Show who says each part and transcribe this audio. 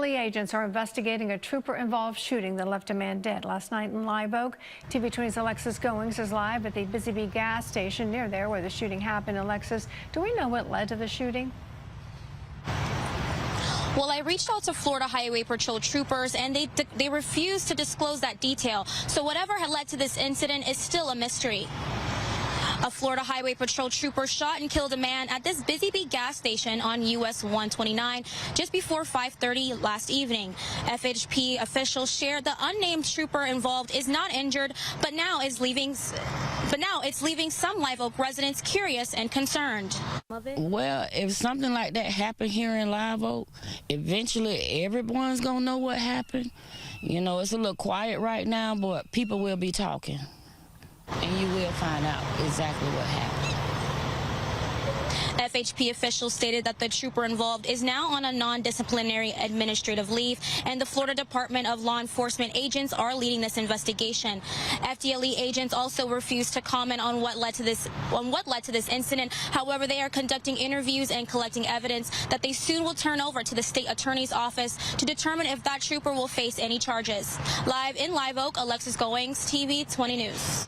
Speaker 1: FDLE agents are investigating a trooper-involved shooting that left a man dead last night in Live Oak. TV20's Alexis Goings is live at the Busy Bee gas station near there where the shooting happened. Alexis, do we know what led to the shooting?
Speaker 2: Well, I reached out to Florida Highway Patrol troopers, and they refused to disclose that detail. So whatever had led to this incident is still a mystery. A Florida Highway Patrol trooper shot and killed a man at this Busy Bee gas station on US 129 just before 5:30 last evening. FHP officials shared the unnamed trooper involved is not injured, but now it's leaving some Live Oak residents curious and concerned.
Speaker 3: Well, if something like that happened here in Live Oak, eventually everyone's gonna know what happened. You know, it's a little quiet right now, but people will be talking. And you will find out exactly what happened.
Speaker 2: FHP officials stated that the trooper involved is now on a non-disciplinary administrative leave, and the Florida Department of Law Enforcement agents are leading this investigation. FDLE agents also refused to comment on what led to this incident. However, they are conducting interviews and collecting evidence that they soon will turn over to the state attorney's office to determine if that trooper will face any charges. Live in Live Oak, Alexis Goings, TV 20 News.